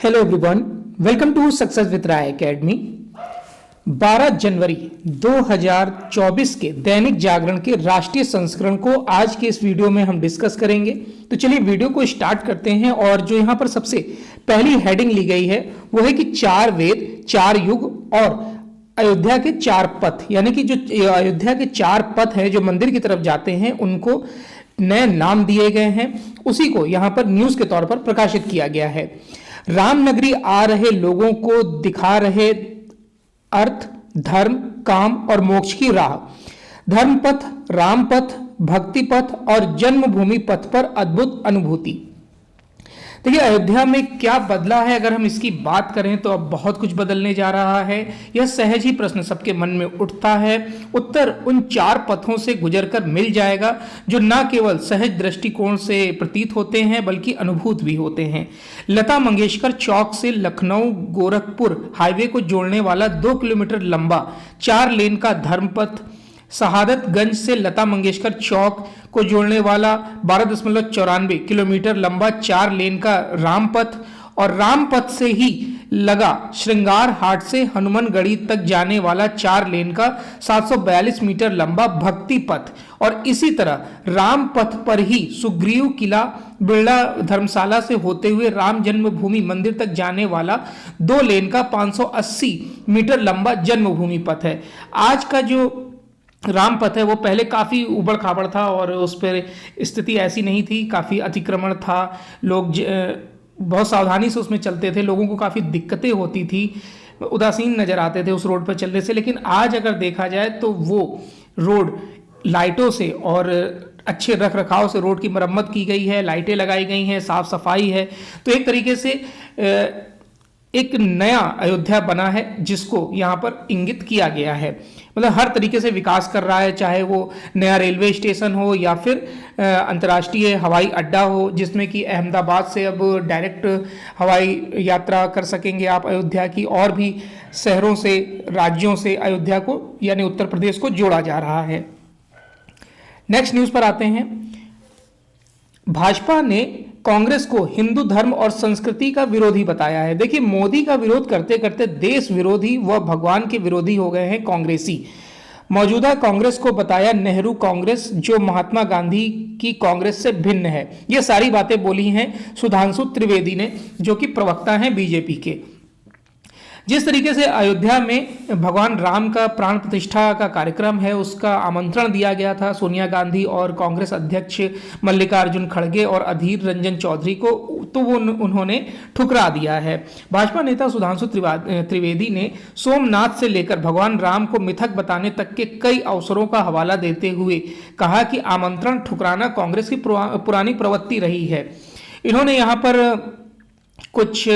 Hello everyone, welcome to success with Rai academy. 12 जनवरी 2024 के दैनिक जागरण के राष्ट्रीय संस्करण को आज के इस वीडियो में हम डिस्कस करेंगे। तो चलिए वीडियो को स्टार्ट करते हैं। और जो यहाँ पर सबसे पहली हेडिंग ली गई है वो है कि 4 वेद, 4 युग और अयोध्या के 4 पथ, यानी कि जो अयोध्या के 4 पथ हैं जो मंदिर की तरफ जाते हैं उनको नए नाम दिए गए हैं। उसी को यहाँ पर न्यूज के तौर पर प्रकाशित किया गया है। रामनगरी आ रहे लोगों को दिखा रहे अर्थ, धर्म, काम और मोक्ष की राह। धर्म पथ, राम पथ, भक्ति पथ और जन्मभूमि पथ पर अद्भुत अनुभूति। देखिए अयोध्या में क्या बदला है, अगर हम इसकी बात करें तो अब बहुत कुछ बदलने जा रहा है। यह सहज ही प्रश्न सबके मन में उठता है। उत्तर उन 4 पथों से गुजरकर मिल जाएगा जो न केवल सहज दृष्टिकोण से प्रतीत होते हैं बल्कि अनुभूत भी होते हैं। लता मंगेशकर चौक से लखनऊ गोरखपुर हाईवे को जोड़ने वाला 2 किलोमीटर लंबा 4 लेन का धर्म पथ, शहादतगंज से लता मंगेशकर चौक को जोड़ने वाला 12.94 किलोमीटर लंबा 4 लेन का राम पथ और राम पथ से ही लगा श्रृंगार हाट से हनुमानगढ़ी तक जाने वाला 4 लेन का 742 मीटर लंबा भक्ति पथ और इसी तरह राम पथ पर ही सुग्रीव किला, बिरला धर्मशाला से होते हुए राम जन्मभूमि मंदिर तक जाने वाला 2 लेन का 580 मीटर लंबा जन्मभूमि पथ है। आज का जो राम पथ है वो पहले काफ़ी उबड़ खाबड़ था और उस पर स्थिति ऐसी नहीं थी, काफ़ी अतिक्रमण था, लोग बहुत सावधानी से उसमें चलते थे, लोगों को काफ़ी दिक्कतें होती थी, उदासीन नज़र आते थे उस रोड पर चलने से। लेकिन आज अगर देखा जाए तो वो रोड लाइटों से और अच्छे रख रखाव से रोड की मरम्मत की गई है, लाइटें लगाई गई हैं, साफ सफाई है। तो एक तरीके से एक नया अयोध्या बना है जिसको यहाँ पर इंगित किया गया है। मतलब हर तरीके से विकास कर रहा है, चाहे वो नया रेलवे स्टेशन हो या फिर अंतर्राष्ट्रीय हवाई अड्डा हो जिसमें कि अहमदाबाद से अब डायरेक्ट हवाई यात्रा कर सकेंगे आप अयोध्या की, और भी शहरों से, राज्यों से अयोध्या को यानी उत्तर प्रदेश को जोड़ा जा रहा है। नेक्स्ट न्यूज़ पर आते हैं। भाजपा ने कांग्रेस को हिंदू धर्म और संस्कृति का विरोधी बताया है। देखिए मोदी का विरोध करते करते देश विरोधी व भगवान के विरोधी हो गए हैं कांग्रेसी। मौजूदा कांग्रेस को बताया नेहरू कांग्रेस जो महात्मा गांधी की कांग्रेस से भिन्न है। ये सारी बातें बोली हैं सुधांशु त्रिवेदी ने जो कि प्रवक्ता हैं बीजेपी के। जिस तरीके से अयोध्या में भगवान राम का प्राण प्रतिष्ठा का कार्यक्रम है उसका आमंत्रण दिया गया था सोनिया गांधी और कांग्रेस अध्यक्ष मल्लिकार्जुन खड़गे और अधीर रंजन चौधरी को, तो वो उन्होंने ठुकरा दिया है। भाजपा नेता सुधांशु त्रिवेदी ने सोमनाथ से लेकर भगवान राम को मिथक बताने तक के कई अवसरों का हवाला देते हुए कहा कि आमंत्रण ठुकराना कांग्रेस की पुरानी प्रवृत्ति रही है। इन्होंने यहाँ पर कुछ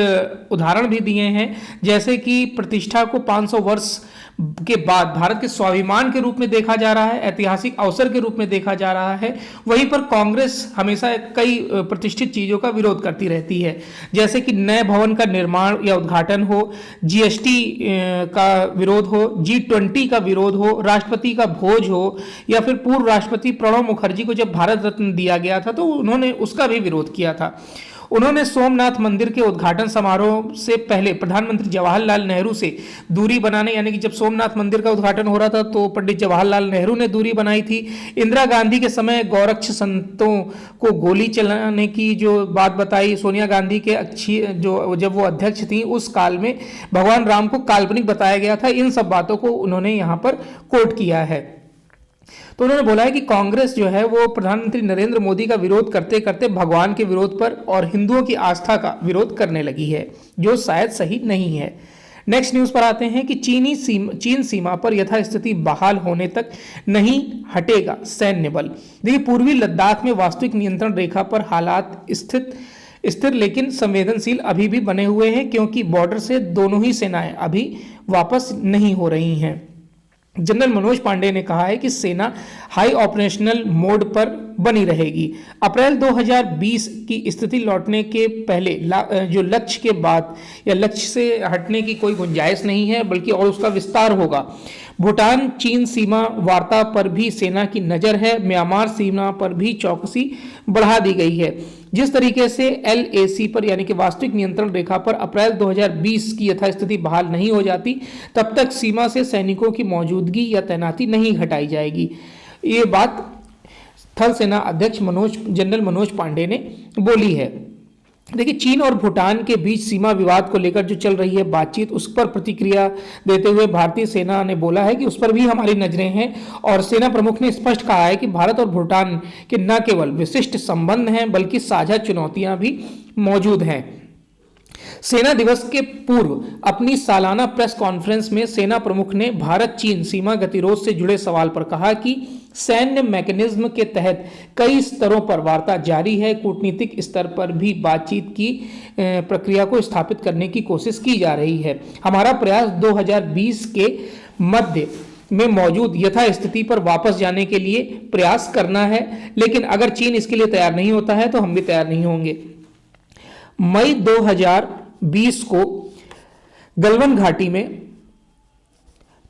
उदाहरण भी दिए हैं, जैसे कि प्रतिष्ठा को 500 वर्ष के बाद भारत के स्वाभिमान के रूप में देखा जा रहा है, ऐतिहासिक अवसर के रूप में देखा जा रहा है। वहीं पर कांग्रेस हमेशा कई प्रतिष्ठित चीज़ों का विरोध करती रहती है, जैसे कि नए भवन का निर्माण या उद्घाटन हो, जीएसटी का विरोध हो, G20 का विरोध हो, राष्ट्रपति का भोज हो, या फिर पूर्व राष्ट्रपति प्रणब मुखर्जी को जब भारत रत्न दिया गया था तो उन्होंने उसका भी विरोध किया था। उन्होंने सोमनाथ मंदिर के उद्घाटन समारोह से पहले प्रधानमंत्री जवाहरलाल नेहरू से दूरी बनाने, यानी कि जब सोमनाथ मंदिर का उद्घाटन हो रहा था तो पंडित जवाहरलाल नेहरू ने दूरी बनाई थी। इंदिरा गांधी के समय गौरक्ष संतों को गोली चलाने की जो बात बताई, सोनिया गांधी के अच्छी जो जब वो अध्यक्ष थी उस काल में भगवान राम को काल्पनिक बताया गया था। इन सब बातों को उन्होंने यहाँ पर कोट किया है। तो उन्होंने बोला है कि कांग्रेस जो है वो प्रधानमंत्री नरेंद्र मोदी का विरोध करते करते भगवान के विरोध पर और हिंदुओं की आस्था का विरोध करने लगी है, जो शायद सही नहीं है। नेक्स्ट न्यूज़ पर आते हैं कि चीन सीमा पर यथास्थिति बहाल होने तक नहीं हटेगा सैन्य बल। देखिए पूर्वी लद्दाख में वास्तविक नियंत्रण रेखा पर हालात स्थिर लेकिन संवेदनशील अभी भी बने हुए हैं क्योंकि बॉर्डर से दोनों ही सेनाएं अभी वापस नहीं हो रही हैं। जनरल मनोज पांडे ने कहा है कि सेना हाई ऑपरेशनल मोड पर बनी रहेगी। अप्रैल 2020 की स्थिति लौटने के पहले जो लक्ष्य के बाद या लक्ष्य से हटने की कोई गुंजाइश नहीं है बल्कि और उसका विस्तार होगा। भूटान चीन सीमा वार्ता पर भी सेना की नज़र है। म्यांमार सीमा पर भी चौकसी बढ़ा दी गई है। जिस तरीके से LAC पर यानी कि वास्तविक नियंत्रण रेखा पर अप्रैल 2020 की यथास्थिति बहाल नहीं हो जाती, तब तक सीमा से सैनिकों की मौजूदगी या तैनाती नहीं घटाई जाएगी। ये बात थल सेना अध्यक्ष जनरल मनोज पांडे ने बोली है। देखिए, चीन और भूटान के बीच सीमा विवाद को लेकर जो चल रही है बातचीत, उस पर प्रतिक्रिया देते हुए भारतीय सेना ने बोला है कि उस पर भी हमारी नजरें हैं और सेना प्रमुख ने स्पष्ट कहा है कि भारत और भूटान के न केवल विशिष्ट संबंध हैं बल्कि साझा चुनौतियां भी मौजूद हैं। सेना दिवस के पूर्व अपनी सालाना प्रेस कॉन्फ्रेंस में सेना प्रमुख ने भारत चीन सीमा गतिरोध से जुड़े सवाल पर कहा कि सैन्य मैकेनिज्म के तहत कई स्तरों पर वार्ता जारी है। कूटनीतिक स्तर पर भी बातचीत की प्रक्रिया को स्थापित करने की कोशिश की जा रही है। हमारा प्रयास 2020 के मध्य में मौजूद यथास्थिति पर वापस जाने के लिए प्रयास करना है, लेकिन अगर चीन इसके लिए तैयार नहीं होता है तो हम भी तैयार नहीं होंगे। मई 2020 को गलवान घाटी में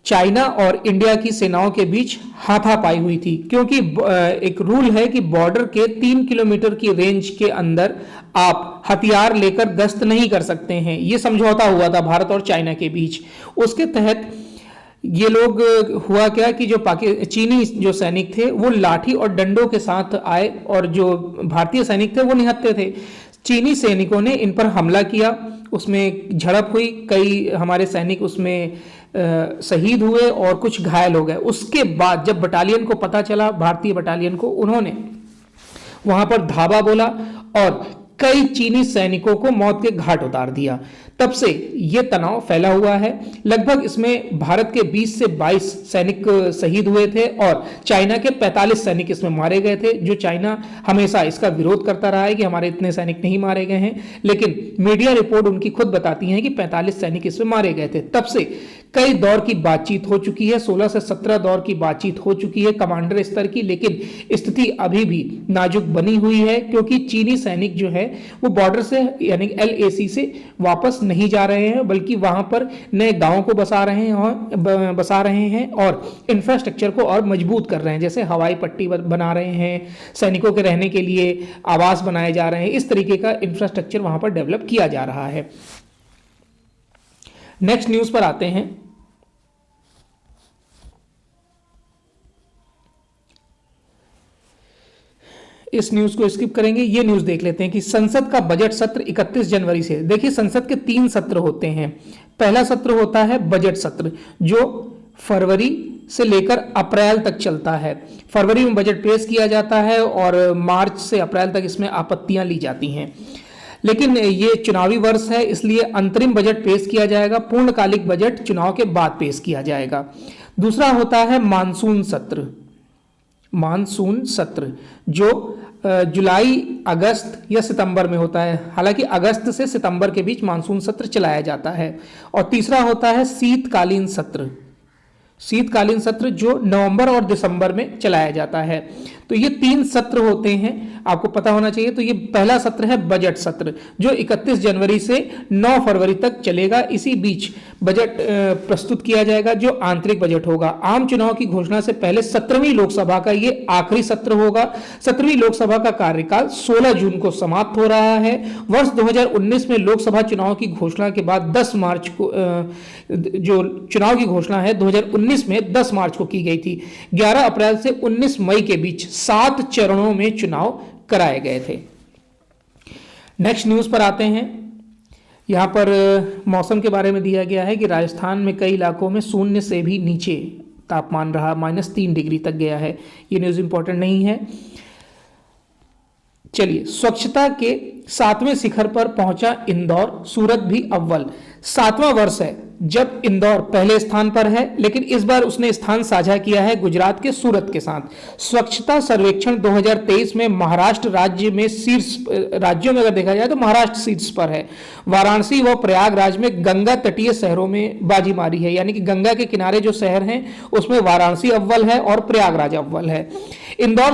चाइना और इंडिया की सेनाओं के बीच हाथापाई हुई थी, क्योंकि एक रूल है कि बॉर्डर के 3 किलोमीटर की रेंज के अंदर आप हथियार लेकर गश्त नहीं कर सकते हैं। यह समझौता हुआ था भारत और चाइना के बीच। उसके तहत ये लोग हुआ क्या कि जो चीनी जो सैनिक थे वो लाठी और डंडों के साथ आए और जो भारतीय सैनिक थे वो निहत्थे थे। चीनी सैनिकों ने इन पर हमला किया, उसमें झड़प हुई, कई हमारे सैनिक उसमें शहीद हुए और कुछ घायल हो गए। उसके बाद जब बटालियन को पता चला, भारतीय बटालियन को, उन्होंने वहां पर धावा बोला और कई चीनी सैनिकों को मौत के घाट उतार दिया। तब से यह तनाव फैला हुआ है। लगभग इसमें भारत के 20 से 22 सैनिक शहीद हुए थे और चाइना के 45 सैनिक इसमें मारे गए थे। जो चाइना हमेशा इसका विरोध करता रहा है कि हमारे इतने सैनिक नहीं मारे गए हैं, लेकिन मीडिया रिपोर्ट उनकी खुद बताती हैं कि 45 सैनिक इसमें मारे गए थे। तब से कई दौर की बातचीत हो चुकी है, 16 से 17 दौर की बातचीत हो चुकी है कमांडर स्तर की, लेकिन स्थिति अभी भी नाजुक बनी हुई है, क्योंकि चीनी सैनिक जो है वो बॉर्डर से यानी LAC से वापस नहीं जा रहे हैं, बल्कि वहां पर नए गांवों को बसा रहे हैं और इंफ्रास्ट्रक्चर को और मजबूत कर रहे हैं। जैसे हवाई पट्टी बना रहे हैं, सैनिकों के रहने के लिए आवास बनाए जा रहे हैं, इस तरीके का इंफ्रास्ट्रक्चर वहां पर डेवलप किया जा रहा है। नेक्स्ट न्यूज पर आते हैं। इस न्यूज को स्किप करेंगे, ये न्यूज देख लेते हैं कि संसद का बजट सत्र 31 जनवरी से। देखिए, संसद के 3 सत्र होते हैं। पहला सत्र होता है बजट सत्र, जो फरवरी से लेकर अप्रैल तक चलता है। फरवरी में बजट पेश किया जाता है और मार्च से अप्रैल तक इसमें आपत्तियां ली जाती हैं। लेकिन ये चुनावी वर्ष है, इसलिए अंतरिम बजट पेश किया जाएगा। पूर्णकालिक बजट चुनाव के बाद पेश किया जाएगा। दूसरा होता है मानसून सत्र। मानसून सत्र जो जुलाई, अगस्त या सितंबर में होता है। हालांकि अगस्त से सितंबर के बीच मानसून सत्र चलाया जाता है। और तीसरा होता है शीतकालीन सत्र। शीतकालीन सत्र जो नवंबर और दिसंबर में चलाया जाता है। तो ये 3 सत्र होते हैं, आपको पता होना चाहिए। तो ये पहला सत्र है बजट सत्र, जो 31 जनवरी से 9 फरवरी तक चलेगा। इसी बीच बजट प्रस्तुत किया जाएगा, जो आंतरिक बजट होगा। आम चुनाव की घोषणा से पहले 17वीं लोकसभा का ये आखिरी सत्र होगा। 17वीं लोकसभा का कार्यकाल 16 जून को समाप्त हो रहा है। वर्ष 2019 में लोकसभा चुनाव की घोषणा के बाद 10 मार्च को जो चुनाव की घोषणा है 2019 में 10 मार्च को की गई थी। 11 अप्रैल से 19 मई के बीच 7 चरणों में चुनाव कराए गए थे। नेक्स्ट न्यूज पर आते हैं। यहां पर मौसम के बारे में दिया गया है कि राजस्थान में कई इलाकों में शून्य से भी नीचे तापमान रहा, -3 डिग्री तक गया है। ये न्यूज इंपॉर्टेंट नहीं है। चलिए, स्वच्छता के 7वें शिखर पर पहुंचा इंदौर, सूरत भी अव्वल। 7वां वर्ष है जब इंदौर पहले स्थान पर है, लेकिन इस बार उसने स्थान साझा किया है गुजरात के सूरत के साथ। स्वच्छता सर्वेक्षण 2023 में महाराष्ट्र राज्य में शीर्ष, राज्यों में अगर देखा जाए तो महाराष्ट्र शीर्ष पर है। वाराणसी व प्रयागराज में गंगा तटीय शहरों में बाजी मारी है, यानी कि गंगा के किनारे जो शहर हैं उसमें वाराणसी अव्वल है और प्रयागराज अव्वल है। इंदौर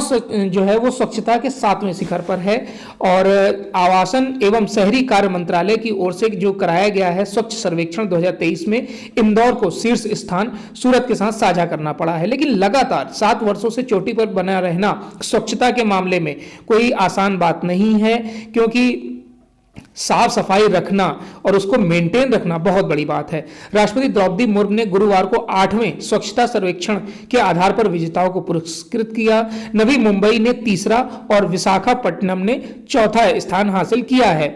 जो है वो स्वच्छता के 7वें शिखर पर है और आवासन एवं शहरी कार्य मंत्रालय की ओर से जो कराया गया है स्वच्छ सर्वेक्षण 2023 में इंदौर को शीर्ष स्थान सूरत के साथ साझा करना पड़ा है। लेकिन लगातार 7 वर्षों से चोटी पर बना रहना स्वच्छता के मामले में कोई आसान बात नहीं है, क्योंकि साफ सफाई रखना और उसको मेंटेन रखना बहुत बड़ी बात है। राष्ट्रपति द्रौपदी मुर्मू ने गुरुवार को 8वें स्वच्छता सर्वेक्षण के आधार पर विजेताओं को पुरस्कृत किया। नवी मुंबई ने तीसरा और विशाखापट्टनम ने चौथा स्थान हासिल किया है।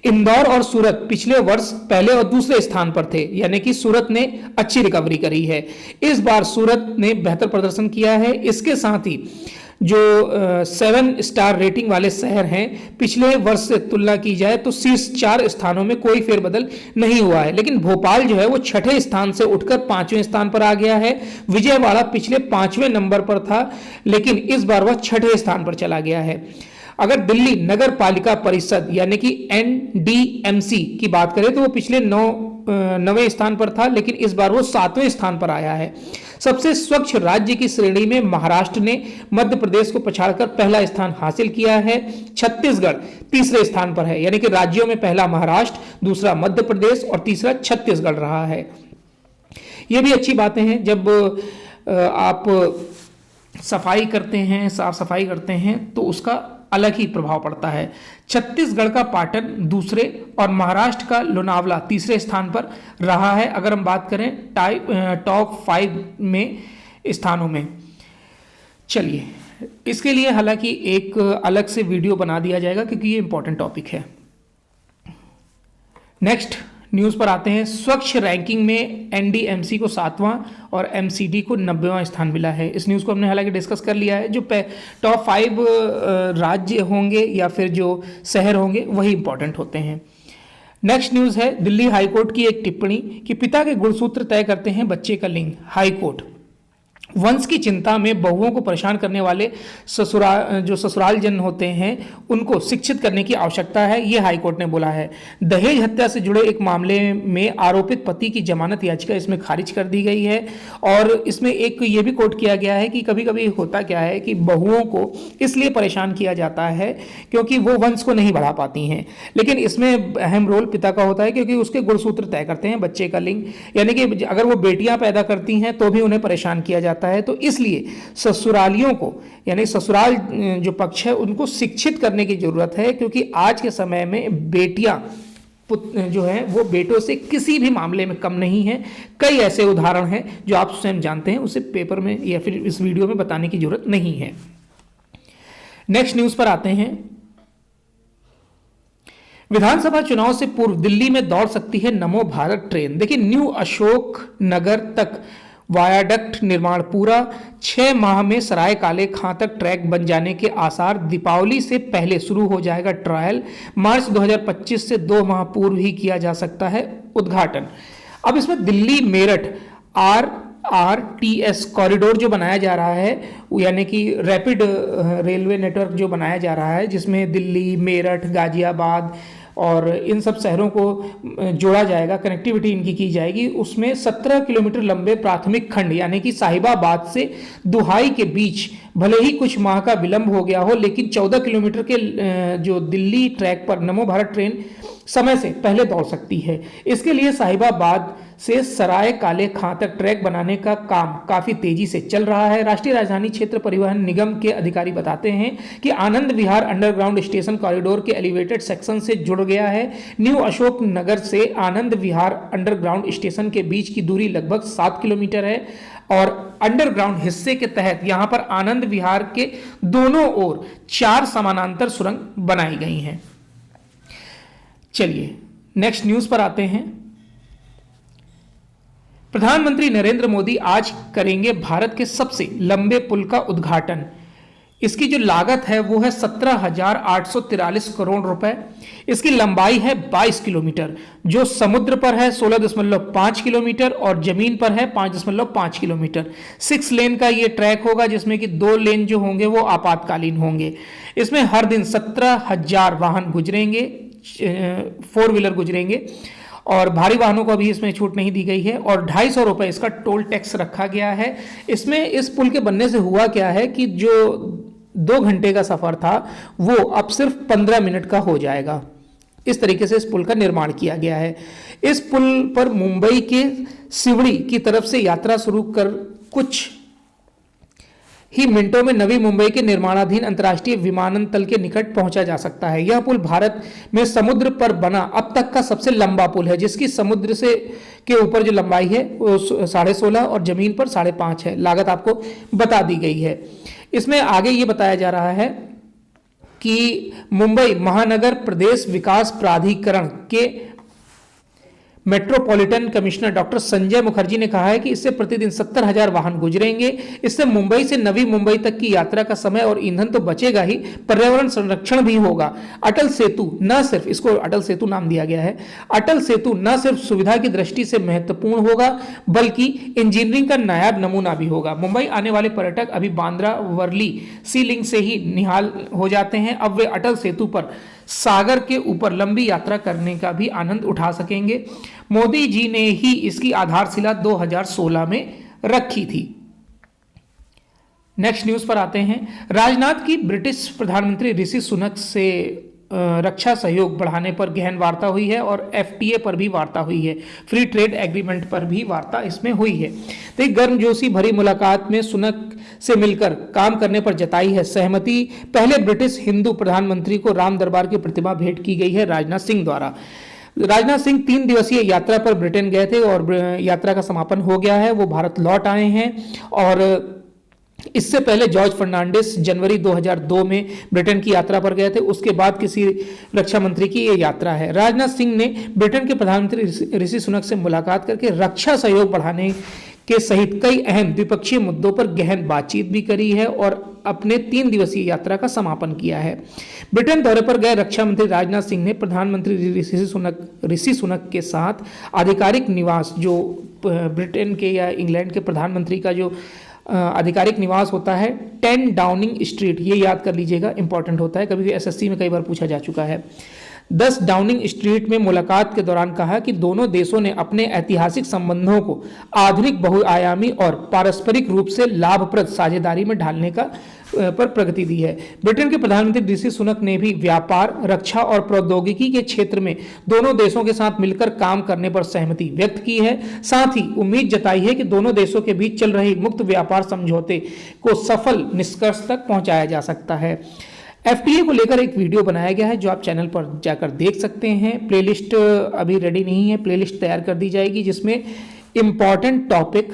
इंदौर और सूरत पिछले वर्ष पहले और दूसरे स्थान पर थे, यानी कि सूरत ने अच्छी रिकवरी करी है। इस बार सूरत ने बेहतर प्रदर्शन किया है। इसके साथ ही जो 7 स्टार रेटिंग वाले शहर हैं, पिछले वर्ष से तुलना की जाए तो शीर्ष 4 स्थानों में कोई फेरबदल नहीं हुआ है। लेकिन भोपाल जो है वो 6ठे स्थान से उठकर 5वें स्थान पर आ गया है। विजयवाड़ा पिछले 5वें नंबर पर था, लेकिन इस बार वह 6ठे स्थान पर चला गया है। अगर दिल्ली नगर पालिका परिषद यानी कि NDMC की बात करें तो वो पिछले 9वें स्थान पर था, लेकिन इस बार वो 7वें स्थान पर आया है। सबसे स्वच्छ राज्य की श्रेणी में महाराष्ट्र ने मध्य प्रदेश को पछाड़कर पहला स्थान हासिल किया है। छत्तीसगढ़ तीसरे स्थान पर है, यानी कि राज्यों में पहला महाराष्ट्र, दूसरा मध्य प्रदेश और तीसरा छत्तीसगढ़ रहा है। ये भी अच्छी बातें हैं। जब आप सफाई करते हैं, साफ सफाई करते हैं तो उसका अलग ही प्रभाव पड़ता है। छत्तीसगढ़ का पाटन दूसरे और महाराष्ट्र का लोनावला तीसरे स्थान पर रहा है, अगर हम बात करें टॉप 5 में स्थानों में। चलिए, इसके लिए हालांकि एक अलग से वीडियो बना दिया जाएगा क्योंकि ये इंपॉर्टेंट टॉपिक है। नेक्स्ट न्यूज़ पर आते हैं। स्वच्छ रैंकिंग में NDMC को 7वां और MCD को 90वां स्थान मिला है। इस न्यूज़ को हमने हालांकि डिस्कस कर लिया है। जो टॉप 5 राज्य होंगे या फिर जो शहर होंगे वही इंपॉर्टेंट होते हैं। नेक्स्ट न्यूज़ है दिल्ली हाईकोर्ट की एक टिप्पणी कि पिता के गुणसूत्र तय करते हैं बच्चे का लिंग। हाईकोर्ट वंश की चिंता में बहुओं को परेशान करने वाले ससुराल जन होते हैं उनको शिक्षित करने की आवश्यकता है, ये हाईकोर्ट ने बोला है। दहेज हत्या से जुड़े एक मामले में आरोपित पति की जमानत याचिका इसमें खारिज कर दी गई है और इसमें एक ये भी कोट किया गया है कि कभी कभी होता क्या है कि बहुओं को इसलिए परेशान किया जाता है क्योंकि वो वंश को नहीं बढ़ा पाती हैं, लेकिन इसमें अहम रोल पिता का होता है क्योंकि उसके गुणसूत्र तय करते हैं बच्चे का लिंग। यानी कि अगर वो बेटियां पैदा करती हैं तो भी उन्हें परेशान किया जाता है। तो इसलिए ससुरालियों को यानी ससुराल जो पक्ष है उनको शिक्षित करने की जरूरत है, क्योंकि आज के समय में बेटियां जो है वो बेटों से किसी भी मामले में कम नहीं है। कई ऐसे उदाहरण हैं जो आप स्वयं जानते हैं, उसे पेपर में या फिर इस वीडियो में बताने की जरूरत नहीं है। नेक्स्ट न्यूज पर आते हैं। विधानसभा चुनाव से पूर्व दिल्ली में दौड़ सकती है नमो भारत ट्रेन। देखिए, न्यू अशोक नगर तक वायाडक्ट निर्माण पूरा, 6 माह में सराय काले खां तक ट्रैक बन जाने के आसार। दीपावली से पहले शुरू हो जाएगा ट्रायल। मार्च 2025 से 2 माह पूर्व ही किया जा सकता है उद्घाटन। अब इसमें दिल्ली मेरठ RRTS कॉरिडोर जो बनाया जा रहा है, यानी कि रैपिड रेलवे नेटवर्क जो बनाया जा रहा है, जिसमें दिल्ली, मेरठ, गाजियाबाद और इन सब शहरों को जोड़ा जाएगा, कनेक्टिविटी इनकी की जाएगी। उसमें 17 किलोमीटर लंबे प्राथमिक खंड यानी कि साहिबाबाद से दुहाई के बीच भले ही कुछ माह का विलंब हो गया हो, लेकिन 14 किलोमीटर के जो दिल्ली ट्रैक पर नमो भारत ट्रेन समय से पहले दौड़ सकती है। इसके लिए साहिबाबाद से सराय काले खां तक ट्रैक बनाने का काम काफी तेजी से चल रहा है। राष्ट्रीय राजधानी क्षेत्र परिवहन निगम के अधिकारी बताते हैं कि Anand Vihar underground station corridor के एलिवेटेड सेक्शन से जुड़ गया है। न्यू अशोक नगर से आनंद विहार अंडरग्राउंड स्टेशन के बीच की दूरी लगभग 7 किलोमीटर है और अंडरग्राउंड हिस्से के तहत यहां पर आनंद विहार के दोनों ओर 4 समानांतर सुरंग बनाई गई हैं। चलिए नेक्स्ट न्यूज पर आते हैं। प्रधानमंत्री नरेंद्र मोदी आज करेंगे भारत के सबसे लंबे पुल का उद्घाटन। इसकी जो लागत है वो है 17,843 करोड़ रुपए। इसकी लंबाई है 22 किलोमीटर, जो समुद्र पर है 16.5 किलोमीटर और जमीन पर है 5.5 किलोमीटर। 6 लेन का ये ट्रैक होगा, जिसमें कि 2 लेन जो होंगे वो आपातकालीन होंगे। इसमें हर दिन 17,000 वाहन गुजरेंगे, 4 व्हीलर गुजरेंगे और भारी वाहनों को अभी इसमें छूट नहीं दी गई है और 250 रुपये इसका टोल टैक्स रखा गया है। इसमें इस पुल के बनने से हुआ क्या है कि जो 2 घंटे का सफर था वो अब सिर्फ 15 मिनट का हो जाएगा। इस तरीके से इस पुल का निर्माण किया गया है। इस पुल पर मुंबई के सिवड़ी की तरफ से यात्रा शुरू कर कुछ ही मिनटों में नवी मुंबई के निर्माणाधीन अंतर्राष्ट्रीय विमानतल के निकट पहुंचा जा सकता है। यह पुल भारत में समुद्र पर बना अब तक का सबसे लंबा पुल है, जिसकी समुद्र से के ऊपर जो लंबाई है वो 16.5 और जमीन पर 5.5 है। लागत आपको बता दी गई है। इसमें आगे ये बताया जा रहा है कि मुंबई महानगर प्रदेश विकास प्राधिकरण के metropolitan commissioner doctor Sanjay Mukherjee ने कहा है कि इससे प्रतिदिन 70,000 वाहन गुजरेंगे। इससे मुंबई से नवी मुंबई तक की यात्रा का समय और ईंधन तो बचेगा ही, पर्यावरण संरक्षण भी होगा। अटल सेतु न सिर्फ, इसको अटल सेतु नाम दिया गया है, अटल सेतु न सिर्फ सुविधा की दृष्टि से महत्वपूर्ण होगा बल्कि इंजीनियरिंग का नायाब नमूना भी होगा। मुंबई आने वाले पर्यटक अभी बांद्रा वर्ली सी लिंक से ही निहाल हो जाते हैं, अब वे अटल सेतु पर सागर के ऊपर लंबी यात्रा करने का भी आनंद उठा सकेंगे। मोदी जी ने ही इसकी आधारशिला 2016 में रखी थी। नेक्स्ट न्यूज पर आते हैं। राजनाथ की ब्रिटिश प्रधानमंत्री ऋषि सुनक से रक्षा सहयोग बढ़ाने पर गहन वार्ता हुई है और एफटीए पर भी वार्ता हुई है। फ्री ट्रेड एग्रीमेंट पर भी वार्ता इसमें हुई है। तो एक गर्मजोशी भरी मुलाकात में सुनक से मिलकर काम करने पर जताई है सहमति। पहले ब्रिटिश हिंदू प्रधानमंत्री को राम दरबार की प्रतिमा भेंट की गई है राजनाथ सिंह द्वारा। राजनाथ सिंह 3 दिवसीय यात्रा पर ब्रिटेन गए थे और यात्रा का समापन हो गया है, वो भारत लौट आए हैं। और इससे पहले जॉर्ज फर्नांडिस जनवरी 2002 में ब्रिटेन की यात्रा पर गए थे, उसके बाद किसी रक्षा मंत्री की ये यात्रा है। राजनाथ सिंह ने ब्रिटेन के प्रधानमंत्री ऋषि सुनक से मुलाकात करके रक्षा सहयोग बढ़ाने के सहित कई अहम द्विपक्षीय मुद्दों पर गहन बातचीत भी करी है और अपने 3 दिवसीय यात्रा का समापन किया है। ब्रिटेन दौरे पर गए रक्षा मंत्री राजनाथ सिंह ने प्रधानमंत्री ऋषि सुनक के साथ आधिकारिक निवास, जो ब्रिटेन के या इंग्लैंड के प्रधानमंत्री का जो आधिकारिक निवास होता है 10 डाउनिंग स्ट्रीट, ये याद कर लीजिएगा, इंपॉर्टेंट होता है, कभी भी एसएससी में कई बार पूछा जा चुका है। 10 डाउनिंग स्ट्रीट में मुलाकात के दौरान कहा कि दोनों देशों ने अपने ऐतिहासिक संबंधों को आधुनिक बहुआयामी और पारस्परिक रूप से लाभप्रद साझेदारी में ढालने का पर प्रगति दी है। ब्रिटेन के प्रधानमंत्री ऋषि सुनक ने भी व्यापार, रक्षा और प्रौद्योगिकी के क्षेत्र में दोनों देशों के साथ मिलकर काम करने पर सहमति व्यक्त की है। साथ ही उम्मीद जताई है कि दोनों देशों के बीच चल रही मुक्त व्यापार समझौते को सफल निष्कर्ष तक पहुंचाया जा सकता है। एफटीए को लेकर एक वीडियो बनाया गया है जो आप चैनल पर जाकर देख सकते हैं। प्लेलिस्ट अभी रेडी नहीं है, प्लेलिस्ट तैयार कर दी जाएगी जिसमें इम्पॉर्टेंट टॉपिक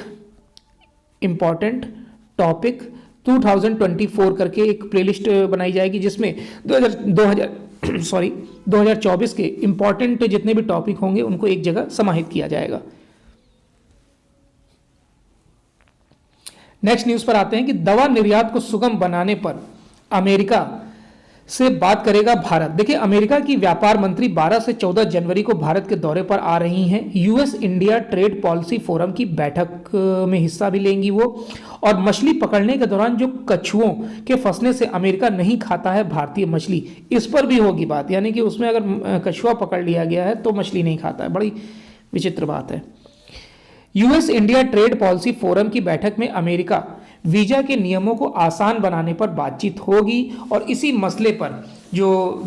2024 करके एक प्लेलिस्ट बनाई जाएगी जिसमें 2024 के इंपॉर्टेंट जितने भी टॉपिक होंगे उनको एक जगह समाहित किया जाएगा। नेक्स्ट न्यूज पर आते हैं कि दवा निर्यात को सुगम बनाने पर अमेरिका से बात करेगा भारत। देखिए, अमेरिका की व्यापार मंत्री 12 से 14 जनवरी को भारत के दौरे पर आ रही हैं। US India trade policy forum की बैठक में हिस्सा भी लेंगी वो। और मछली पकड़ने के दौरान जो कछुओं के फंसने से अमेरिका नहीं खाता है भारतीय मछली, इस पर भी होगी बात। यानी कि उसमें अगर कछुआ पकड़ लिया गया है तो मछली नहीं खाता है, बड़ी विचित्र बात है। US India trade policy forum की बैठक में अमेरिका वीजा के नियमों को आसान बनाने पर बातचीत होगी और इसी मसले पर जो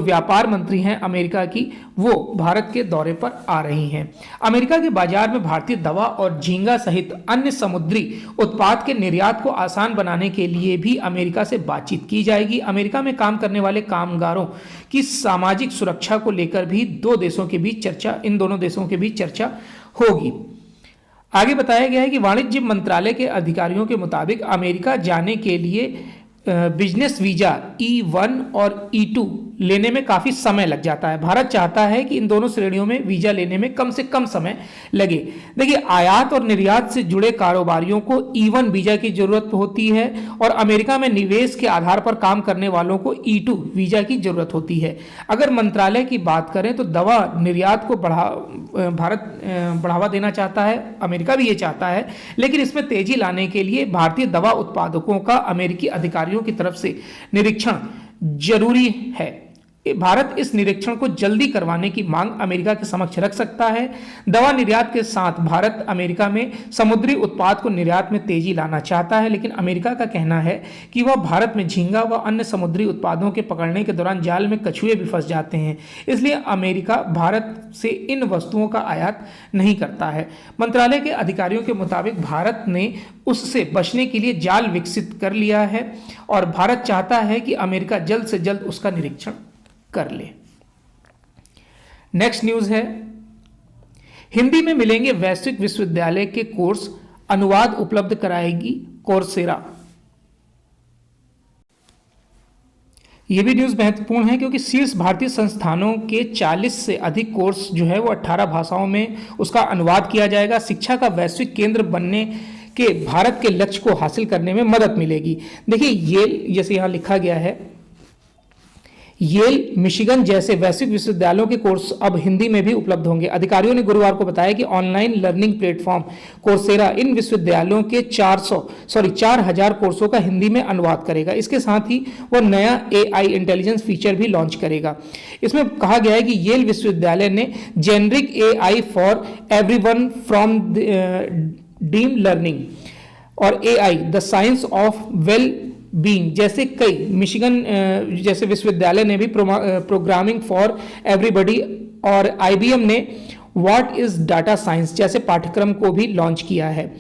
व्यापार मंत्री हैं अमेरिका की, वो भारत के दौरे पर आ रही हैं। अमेरिका के बाजार में भारतीय दवा और झींगा सहित अन्य समुद्री उत्पाद के निर्यात को आसान बनाने के लिए भी अमेरिका से बातचीत की जाएगी। अमेरिका में काम करने वाले कामगारों की सामाजिक सुरक्षा को लेकर भी इन दोनों देशों के बीच चर्चा होगी। आगे बताया गया है कि वाणिज्य मंत्रालय के अधिकारियों के मुताबिक अमेरिका जाने के लिए बिजनेस वीजा E1 और E2 लेने में काफ़ी समय लग जाता है। भारत चाहता है कि इन दोनों श्रेणियों में वीजा लेने में कम से कम समय लगे। देखिए, आयात और निर्यात से जुड़े कारोबारियों को E1 वीजा की जरूरत होती है और अमेरिका में निवेश के आधार पर काम करने वालों को E2 वीजा की जरूरत होती है। अगर मंत्रालय की बात करें तो दवा निर्यात को भारत बढ़ावा देना चाहता है, अमेरिका भी ये चाहता है, लेकिन इसमें तेजी लाने के लिए भारतीय दवा उत्पादकों का अमेरिकी अधिकारियों की तरफ से निरीक्षण जरूरी है। भारत इस निरीक्षण को जल्दी करवाने की मांग अमेरिका के समक्ष रख सकता है। दवा निर्यात के साथ भारत अमेरिका में समुद्री उत्पाद को निर्यात में तेजी लाना चाहता है, लेकिन अमेरिका का कहना है कि वह भारत में झींगा व अन्य समुद्री उत्पादों के पकड़ने के दौरान जाल में कछुए भी फंस जाते हैं, इसलिए अमेरिका भारत से इन वस्तुओं का आयात नहीं करता है। मंत्रालय के अधिकारियों के मुताबिक भारत ने उससे बचने के लिए जाल विकसित कर लिया है और भारत चाहता है कि अमेरिका जल्द से जल्द उसका निरीक्षण कर ले। नेक्स्ट न्यूज है, हिंदी में मिलेंगे वैश्विक विश्वविद्यालय के कोर्स, अनुवाद उपलब्ध कराएगी कोर्सेरा। यह भी न्यूज महत्वपूर्ण है क्योंकि शीर्ष भारतीय संस्थानों के 40 से अधिक कोर्स जो है वो 18 भाषाओं में उसका अनुवाद किया जाएगा। शिक्षा का वैश्विक केंद्र बनने के भारत के लक्ष्य को हासिल करने में मदद मिलेगी। देखिए येल, जैसे यहाँ लिखा गया है, येल, मिशिगन जैसे वैश्विक विश्वविद्यालयों के कोर्स अब हिंदी में भी उपलब्ध होंगे। अधिकारियों ने गुरुवार को बताया कि ऑनलाइन लर्निंग प्लेटफॉर्म कोर्सेरा इन विश्वविद्यालयों के 4,000 कोर्सों का हिंदी में अनुवाद करेगा। इसके साथ ही वह नया AI इंटेलिजेंस फीचर भी लॉन्च करेगा। इसमें कहा गया है कि येल विश्वविद्यालय ने generative AI for everyone from deep learning और AI the science of well being जैसे कई, मिशिगन जैसे विश्वविद्यालय ने भी प्रोग्रामिंग फॉर एवरीबॉडी और IBM ने व्हाट इज डाटा साइंस जैसे पाठ्यक्रम को भी लॉन्च किया है,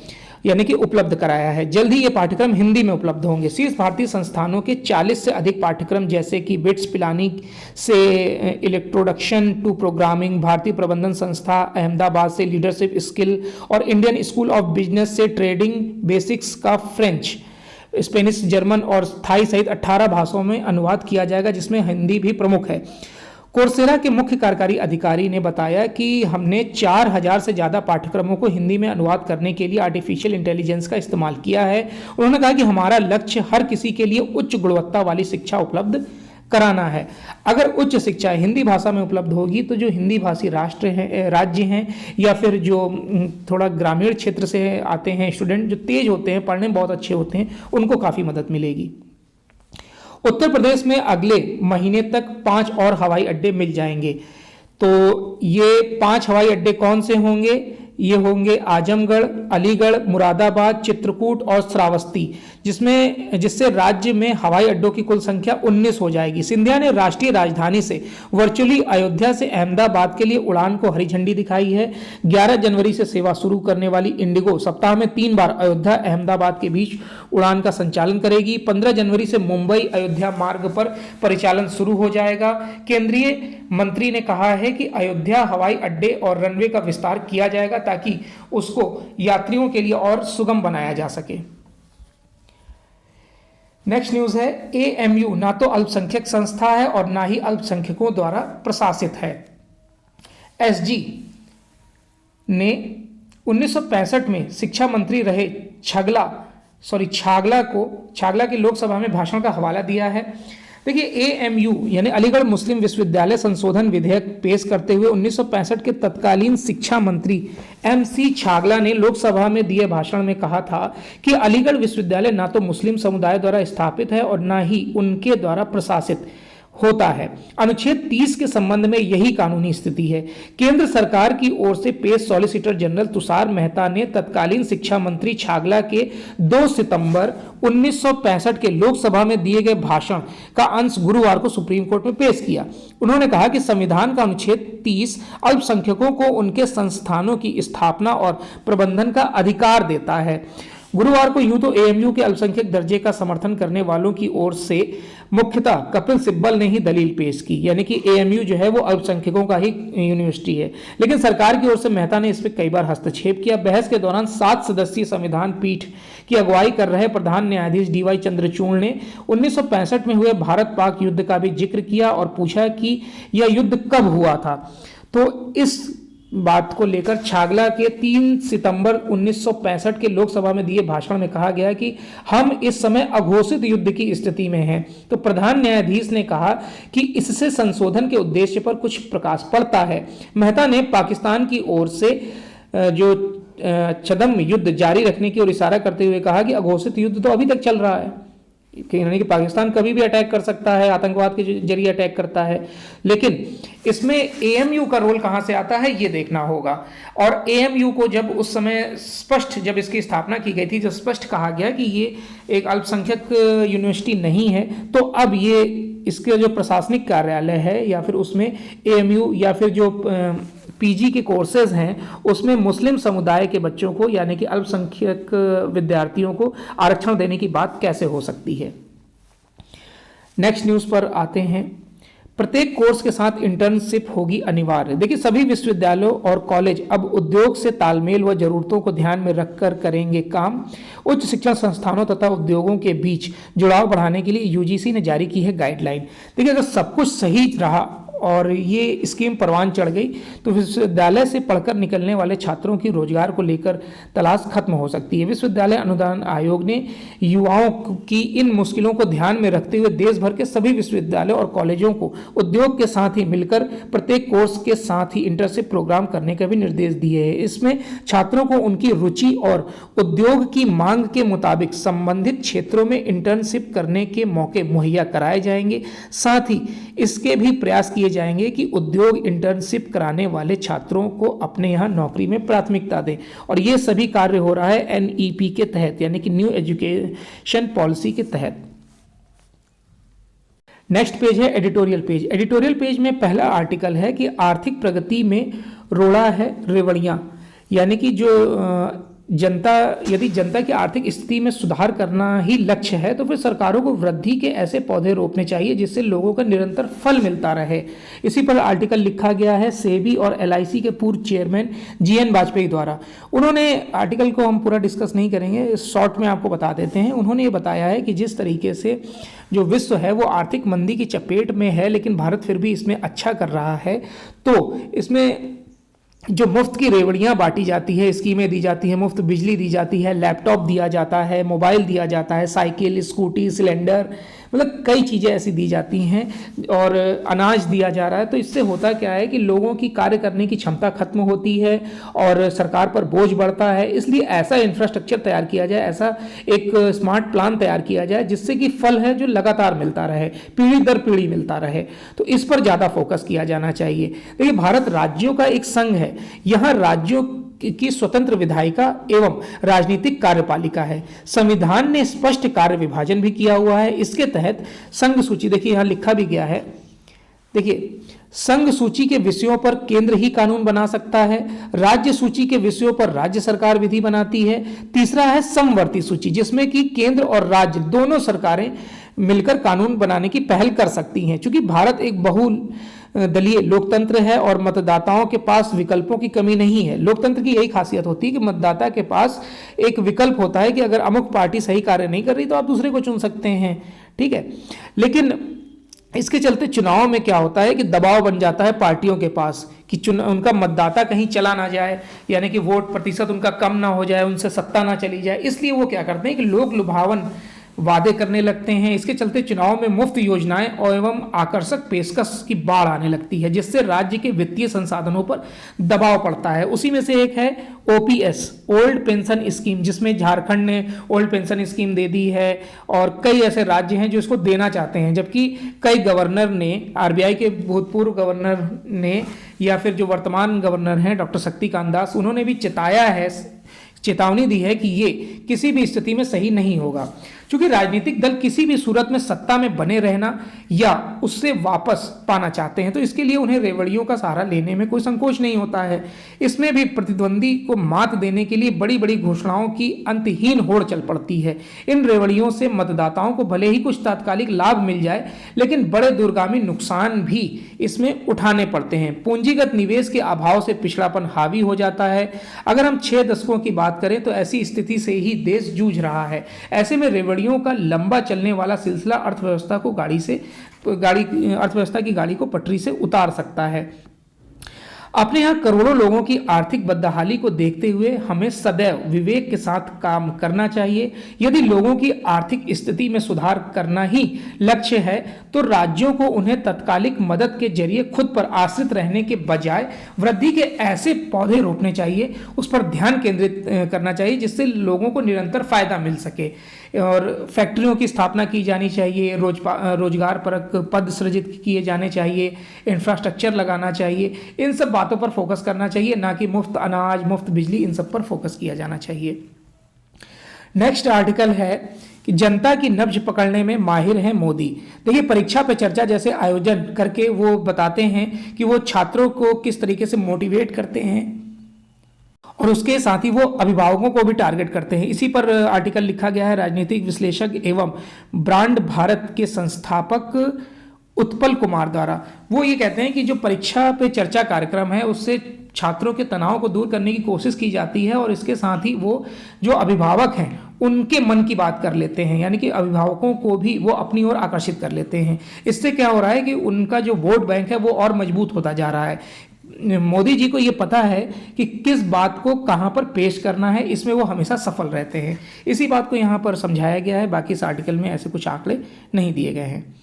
यानी कि उपलब्ध कराया है। जल्द ही ये पाठ्यक्रम हिंदी में उपलब्ध होंगे। शीर्ष भारतीय संस्थानों के 40 से अधिक पाठ्यक्रम जैसे कि बिट्स पिलानी से इलेक्ट्रोडक्शन टू प्रोग्रामिंग, भारतीय प्रबंधन संस्था अहमदाबाद से लीडरशिप स्किल और इंडियन स्कूल ऑफ बिजनेस से ट्रेडिंग बेसिक्स का फ्रेंच, स्पेनिश, जर्मन और थाई सहित 18 भाषाओं में अनुवाद किया जाएगा, जिसमें हिंदी भी प्रमुख है। कोर्सेरा के मुख्य कार्यकारी अधिकारी ने बताया कि हमने 4000 से ज़्यादा पाठ्यक्रमों को हिंदी में अनुवाद करने के लिए आर्टिफिशियल इंटेलिजेंस का इस्तेमाल किया है। उन्होंने कहा कि हमारा लक्ष्य हर किसी के लिए उच्च गुणवत्ता वाली शिक्षा उपलब्ध कराना है। अगर उच्च शिक्षा हिंदी भाषा में उपलब्ध होगी तो जो हिंदी भाषी राज्य हैं या फिर जो थोड़ा ग्रामीण क्षेत्र से आते हैं स्टूडेंट, जो तेज होते हैं, पढ़ने में बहुत अच्छे होते हैं, उनको काफ़ी मदद मिलेगी। उत्तर प्रदेश में अगले महीने तक 5 और हवाई अड्डे मिल जाएंगे। तो ये 5 हवाई अड्डे कौन से होंगे? ये होंगे आजमगढ़, अलीगढ़, मुरादाबाद, चित्रकूट और श्रावस्ती, जिससे राज्य में हवाई अड्डों की कुल संख्या 19 हो जाएगी। सिंधिया ने राष्ट्रीय राजधानी से वर्चुअली अयोध्या से अहमदाबाद के लिए उड़ान को हरी झंडी दिखाई है। 11 जनवरी से सेवा शुरू करने वाली इंडिगो सप्ताह में 3 बार अयोध्या अहमदाबाद के बीच उड़ान का संचालन करेगी। 15 जनवरी से मुंबई अयोध्या मार्ग पर परिचालन शुरू हो जाएगा। केंद्रीय मंत्री ने कहा है कि अयोध्या हवाई अड्डे और रनवे का विस्तार किया जाएगा ताकि उसको यात्रियों के लिए और सुगम बनाया जा सके। नेक्स्ट न्यूज है, AMU ना तो अल्पसंख्यक संस्था है और ना ही अल्पसंख्यकों द्वारा प्रशासित है। SG ने 1965 में शिक्षा मंत्री रहे छागला की लोकसभा में भाषण का हवाला दिया है। देखिए AMU यानी अलीगढ़ मुस्लिम विश्वविद्यालय संशोधन विधेयक पेश करते हुए 1965 के तत्कालीन शिक्षा मंत्री MC छागला ने लोकसभा में दिए भाषण में कहा था कि अलीगढ़ विश्वविद्यालय ना तो मुस्लिम समुदाय द्वारा स्थापित है और ना ही उनके द्वारा प्रशासित होता है। अनुच्छेद 30 के संबंध में यही कानूनी स्थिति है। केंद्र सरकार की ओर से पेश सॉलिसिटर जनरल तुषार मेहता ने तत्कालीन शिक्षा मंत्री छागला के 2 सितंबर 1965 के लोकसभा में दिए गए भाषण का अंश गुरुवार को सुप्रीम कोर्ट में पेश किया। उन्होंने कहा कि संविधान का अनुच्छेद 30 अल्पसंख्यकों को उनके संस्थानों की स्थापना और प्रबंधन का अधिकार देता है। गुरुवार को यूं तो AMU के अल्पसंख्यक दर्जे का समर्थन करने वालों की ओर से मुख्यतः कपिल सिब्बल ने ही दलील पेश की, यानी कि AMU जो है वो अल्पसंख्यकों का ही यूनिवर्सिटी है, लेकिन सरकार की ओर से मेहता ने इस पर कई बार हस्तक्षेप किया। बहस के दौरान 7 सदस्यीय संविधान पीठ की अगुवाई कर रहे प्रधान न्यायाधीश DY चंद्रचूड़ ने 1965 में हुए भारत पाक युद्ध का भी जिक्र किया और पूछा कि यह युद्ध कब हुआ था। तो इस बात को लेकर छागला के 3 सितंबर 1965 के लोकसभा में दिए भाषण में कहा गया कि हम इस समय अघोषित युद्ध की स्थिति में हैं। तो प्रधान न्यायाधीश ने कहा कि इससे संशोधन के उद्देश्य पर कुछ प्रकाश पड़ता है। मेहता ने पाकिस्तान की ओर से जो छद्म युद्ध जारी रखने की ओर इशारा करते हुए कहा कि अघोषित युद्ध तो अभी तक चल रहा है। यानी कि पाकिस्तान कभी भी अटैक कर सकता है, आतंकवाद के जरिए अटैक करता है, लेकिन इसमें एएमयू का रोल कहाँ से आता है ये देखना होगा। और एएमयू को जब उस समय स्पष्ट, जब इसकी स्थापना की गई थी, जब स्पष्ट कहा गया कि ये एक अल्पसंख्यक यूनिवर्सिटी नहीं है, तो अब ये इसके जो प्रशासनिक कार्यालय है या फिर उसमें एएमयू या फिर जो पीजी के कोर्सेज हैं उसमें मुस्लिम समुदाय के बच्चों को यानी कि अल्पसंख्यक विद्यार्थियों को आरक्षण देने की बात कैसे हो सकती है। नेक्स्ट न्यूज़ पर आते हैं। प्रत्येक कोर्स के साथ इंटर्नशिप होगी अनिवार्य। देखिए, सभी विश्वविद्यालयों और कॉलेज अब उद्योग से तालमेल व जरूरतों को ध्यान में रखकर करेंगे काम। उच्च शिक्षण संस्थानों तथा उद्योगों के बीच जुड़ाव बढ़ाने के लिए यूजीसी ने जारी की है गाइडलाइन। देखिए, अगर सब कुछ सही रहा और ये स्कीम परवान चढ़ गई तो विश्वविद्यालय से पढ़कर निकलने वाले छात्रों की रोजगार को लेकर तलाश खत्म हो सकती है। विश्वविद्यालय अनुदान आयोग ने युवाओं की इन मुश्किलों को ध्यान में रखते हुए देश भर के सभी विश्वविद्यालयों और कॉलेजों को उद्योग के साथ ही मिलकर प्रत्येक कोर्स के साथ ही इंटर्नशिप प्रोग्राम करने का भी निर्देश दिए हैं। इसमें छात्रों को उनकी रुचि और उद्योग की मांग के मुताबिक संबंधित क्षेत्रों में इंटर्नशिप करने के मौके मुहैया कराए जाएंगे। साथ ही इसके भी प्रयास किए जाएंगे कि उद्योग इंटर्नशिप कराने वाले छात्रों को अपने यहाँ नौकरी में प्राथमिकता दें। और ये सभी कार्य हो रहा है एनईपी के तहत यानी कि न्यू एजुकेशन पॉलिसी के तहत। नेक्स्ट पेज है एडिटोरियल पेज। एडिटोरियल पेज में पहला आर्टिकल है कि आर्थिक प्रगति में रोड़ा है रेवड़ियां, यानी कि जो जनता, यदि जनता की आर्थिक स्थिति में सुधार करना ही लक्ष्य है तो फिर सरकारों को वृद्धि के ऐसे पौधे रोपने चाहिए जिससे लोगों का निरंतर फल मिलता रहे। इसी पर आर्टिकल लिखा गया है सेबी और एलआईसी के पूर्व चेयरमैन जीएन वाजपेयी द्वारा। उन्होंने, आर्टिकल को हम पूरा डिस्कस नहीं करेंगे, शॉर्ट में आपको बता देते हैं। उन्होंने ये बताया है कि जिस तरीके से जो विश्व है वो आर्थिक मंदी की चपेट में है लेकिन भारत फिर भी इसमें अच्छा कर रहा है, तो इसमें जो मुफ्त की रेवड़ियाँ बांटी जाती है, स्कीमें दी जाती है, मुफ्त बिजली दी जाती है, लैपटॉप दिया जाता है, मोबाइल दिया जाता है, साइकिल, स्कूटी, सिलेंडर, मतलब कई चीज़ें ऐसी दी जाती हैं और अनाज दिया जा रहा है। तो इससे होता क्या है कि लोगों की कार्य करने की क्षमता खत्म होती है और सरकार पर बोझ बढ़ता है। इसलिए ऐसा इंफ्रास्ट्रक्चर तैयार किया जाए, ऐसा एक स्मार्ट प्लान तैयार किया जाए जिससे कि फल है जो लगातार मिलता रहे, पीढ़ी दर पीढ़ी मिलता रहे। तो इस पर ज़्यादा फोकस किया जाना चाहिए। देखिए, भारत राज्यों का एक संघ है, यहाँ राज्यों की स्वतंत्र विधायिका एवं राजनीतिक कार्यपालिका है। संविधान ने स्पष्ट कार्य विभाजन भी किया हुआ है। इसके तहत संघ सूची, देखिए यहां लिखा भी गया है, देखिए संघ सूची के विषयों पर केंद्र ही कानून बना सकता है, राज्य सूची के विषयों पर राज्य सरकार विधि बनाती है। तीसरा है समवर्ती सूची, जिसमें कि केंद्र और राज्य दोनों सरकारें मिलकर कानून बनाने की पहल कर सकती हैं। चूंकि भारत एक बहु दलीय लोकतंत्र है और मतदाताओं के पास विकल्पों की कमी नहीं है। लोकतंत्र की यही खासियत होती है कि मतदाता के पास एक विकल्प होता है कि अगर अमुक पार्टी सही कार्य नहीं कर रही तो आप दूसरे को चुन सकते हैं, ठीक है। लेकिन इसके चलते चुनाव में क्या होता है कि दबाव बन जाता है पार्टियों के पास कि उनका मतदाता कहीं चला ना जाए, यानी कि वोट प्रतिशत उनका कम ना हो जाए, उनसे सत्ता ना चली जाए। इसलिए वो क्या करते हैं कि लोक लुभावन वादे करने लगते हैं। इसके चलते चुनाव में मुफ्त योजनाएं एवं आकर्षक पेशकश की बाढ़ आने लगती है, जिससे राज्य के वित्तीय संसाधनों पर दबाव पड़ता है। उसी में से एक है ओपीएस, ओल्ड पेंशन स्कीम, जिसमें झारखंड ने ओल्ड पेंशन स्कीम दे दी है और कई ऐसे राज्य हैं जो इसको देना चाहते हैं, जबकि कई गवर्नर ने, आरबीआई के भूतपूर्व गवर्नर ने या फिर जो वर्तमान गवर्नर हैं डॉक्टर शक्तिकांत दास, उन्होंने भी चेतावनी दी है कि ये किसी भी स्थिति में सही नहीं होगा। क्योंकि राजनीतिक दल किसी भी सूरत में सत्ता में बने रहना या उससे वापस पाना चाहते हैं, तो इसके लिए उन्हें रेवड़ियों का सहारा लेने में कोई संकोच नहीं होता है। इसमें भी प्रतिद्वंदी को मात देने के लिए बड़ी बड़ी घोषणाओं की अंतहीन होड़ चल पड़ती है। इन रेवड़ियों से मतदाताओं को भले ही कुछ तात्कालिक लाभ मिल जाए, लेकिन बड़े दूरगामी नुकसान भी इसमें उठाने पड़ते हैं। पूंजीगत निवेश के अभाव से पिछड़ापन हावी हो जाता है। अगर हम 6 दशकों की बात करें तो ऐसी स्थिति से ही देश जूझ रहा है। ऐसे में रेवड़ियों का लंबा चलने वाला सिलसिला अर्थव्यवस्था की गाड़ी को पटरी से उतार सकता है। अपने यहाँ करोड़ों लोगों की आर्थिक बदहाली को देखते हुए हमें सदैव विवेक के साथ काम करना चाहिए। यदि लोगों की आर्थिक स्थिति में सुधार करना ही लक्ष्य है तो राज्यों को उन्हें तत्कालिक मदद के जरिए खुद पर आश्रित रहने के बजाय वृद्धि के ऐसे पौधे रोपने चाहिए, उस पर ध्यान केंद्रित करना चाहिए जिससे लोगों को निरंतर फायदा मिल सके। और फैक्ट्रियों की स्थापना की जानी चाहिए, रोजगार परक पद सृजित किए जाने चाहिए, इंफ्रास्ट्रक्चर लगाना चाहिए। इन सब बातों पर फोकस करना चाहिए, ना कि मुफ्त अनाज, मुफ्त बिजली, इन सब पर फोकस किया जाना चाहिए। नेक्स्ट आर्टिकल है कि जनता की नब्ज पकड़ने में माहिर हैं मोदी। देखिए, परीक्षा पे चर्चा जैसे आयोजन करके वो बताते हैं कि वो छात्रों को किस तरीके से मोटिवेट करते हैं और उसके साथ ही वो अभिभावकों को भी टारगेट करते हैं। इसी पर आर्टिकल लिखा गया है राजनीतिक विश्लेषक एवं ब्रांड भारत के संस्थापक उत्पल कुमार द्वारा। वो ये कहते हैं कि जो परीक्षा पे चर्चा कार्यक्रम है उससे छात्रों के तनाव को दूर करने की कोशिश की जाती है और इसके साथ ही वो जो अभिभावक हैं उनके मन की बात कर लेते हैं, यानी कि अभिभावकों को भी वो अपनी ओर आकर्षित कर लेते हैं। इससे क्या हो रहा है कि उनका जो वोट बैंक है वो और मजबूत होता जा रहा है। मोदी जी को ये पता है कि किस बात को कहाँ पर पेश करना है, इसमें वो हमेशा सफल रहते हैं। इसी बात को यहाँ पर समझाया गया है, बाकी इस आर्टिकल में ऐसे कुछ आंकड़े नहीं दिए गए हैं।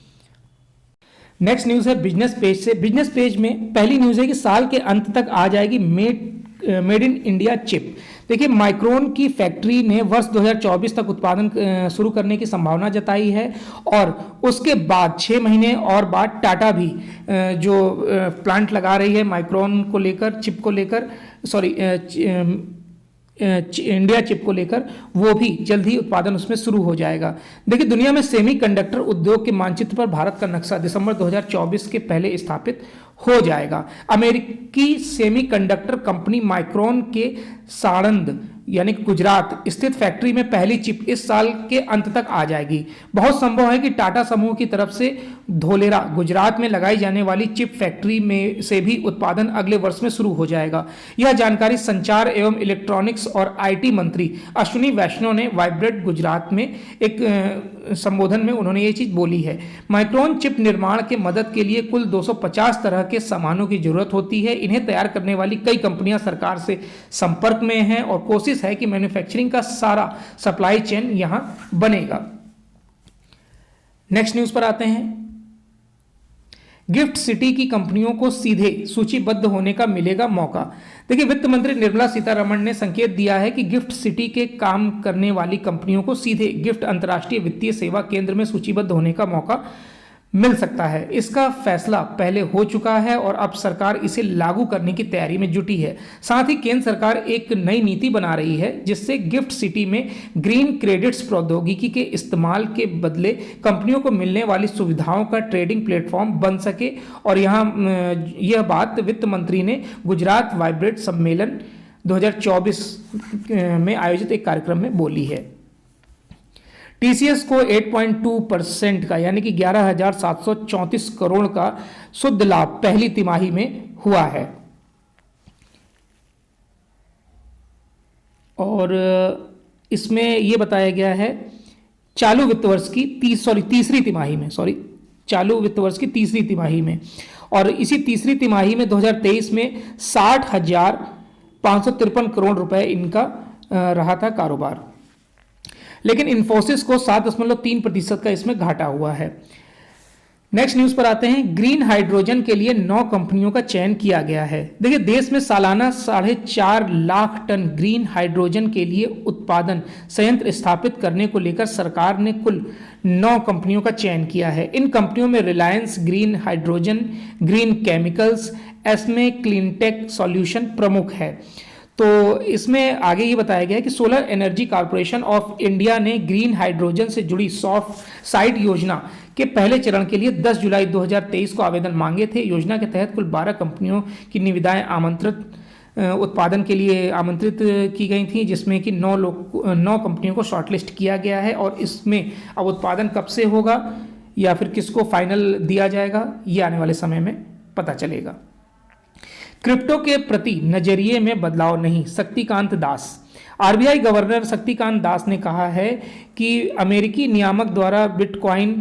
नेक्स्ट न्यूज़ है बिजनेस पेज से। बिजनेस पेज में पहली न्यूज़ है कि साल के अंत तक आ जाएगी मेड इन इंडिया चिप। देखिए, माइक्रोन की फैक्ट्री ने वर्ष 2024 तक उत्पादन शुरू करने की संभावना जताई है और उसके बाद 6 महीने और बाद टाटा भी जो प्लांट लगा रही है माइक्रोन को लेकर, चिप को लेकर, इंडिया चिप को लेकर, वो भी जल्द ही उत्पादन उसमें शुरू हो जाएगा। देखिए, दुनिया में सेमीकंडक्टर उद्योग के मानचित्र पर भारत का नक्शा दिसंबर 2024 के पहले स्थापित हो जाएगा। अमेरिकी सेमीकंडक्टर कंपनी माइक्रोन के साणंद यानी गुजरात स्थित फैक्ट्री में पहली चिप इस साल के अंत तक आ जाएगी। बहुत संभव है कि टाटा समूह की तरफ से धोलेरा गुजरात में लगाई जाने वाली चिप फैक्ट्री में से भी उत्पादन अगले वर्ष में शुरू हो जाएगा। यह जानकारी संचार एवं इलेक्ट्रॉनिक्स और आईटी मंत्री अश्विनी वैष्णव ने वाइब्रेट गुजरात में एक संबोधन में उन्होंने ये चीज बोली है। माइक्रोन चिप निर्माण के मदद के लिए कुल 250 तरह के सामानों की जरूरत होती है। इन्हें तैयार करने वाली कई कंपनियां सरकार से संपर्क में हैं और कोशिश है कि मैन्युफैक्चरिंग का सारा सप्लाई चेन यहां बनेगा। नेक्स्ट न्यूज पर आते हैं। गिफ्ट सिटी की कंपनियों को सीधे सूचीबद्ध होने का मिलेगा मौका। देखिए, वित्त मंत्री निर्मला सीतारमण ने संकेत दिया है कि गिफ्ट सिटी के काम करने वाली कंपनियों को सीधे गिफ्ट अंतर्राष्ट्रीय वित्तीय सेवा केंद्र में सूचीबद्ध होने का मौका मिल सकता है। इसका फैसला पहले हो चुका है और अब सरकार इसे लागू करने की तैयारी में जुटी है। साथ ही केंद्र सरकार एक नई नीति बना रही है जिससे गिफ्ट सिटी में ग्रीन क्रेडिट्स प्रौद्योगिकी के इस्तेमाल के बदले कंपनियों को मिलने वाली सुविधाओं का ट्रेडिंग प्लेटफॉर्म बन सके। और यहाँ यह बात वित्त मंत्री ने गुजरात वाइब्रेट सम्मेलन 2024 में आयोजित एक कार्यक्रम में बोली है। टीसीएस को 8.2% का यानी कि 11,734 करोड़ का शुद्ध लाभ पहली तिमाही में हुआ है और इसमें यह बताया गया है चालू वित्त वर्ष की तीसरी तिमाही में और इसी तीसरी तिमाही में 2023 में 60,553 करोड़ रुपए इनका रहा था कारोबार, लेकिन इन्फोसिस को 7.3% का इसमें घाटा हुआ है। नेक्स्ट न्यूज पर आते हैं। ग्रीन हाइड्रोजन के लिए 9 कंपनियों का चयन किया गया है। देखिए, देश में सालाना 4.5 लाख टन ग्रीन हाइड्रोजन के लिए उत्पादन संयंत्र स्थापित करने को लेकर सरकार ने कुल 9 कंपनियों का चयन किया है। इन कंपनियों में Reliance green hydrogen, green chemicals, Esme cleantech solution प्रमुख है। तो इसमें आगे ये बताया गया है कि solar energy corporation of India ने ग्रीन हाइड्रोजन से जुड़ी सॉफ्ट साइड योजना के पहले चरण के लिए 10 जुलाई 2023 को आवेदन मांगे थे। योजना के तहत कुल 12 कंपनियों की निविदाएं उत्पादन के लिए आमंत्रित की गई थी, जिसमें कि 9 कंपनियों को शॉर्टलिस्ट किया गया है और इसमें अब उत्पादन कब से होगा या फिर किसको फाइनल दिया जाएगा ये आने वाले समय में पता चलेगा। क्रिप्टो के प्रति नजरिए में बदलाव नहीं, शक्तिकांत दास। आरबीआई गवर्नर शक्तिकांत दास ने कहा है कि अमेरिकी नियामक द्वारा बिटकॉइन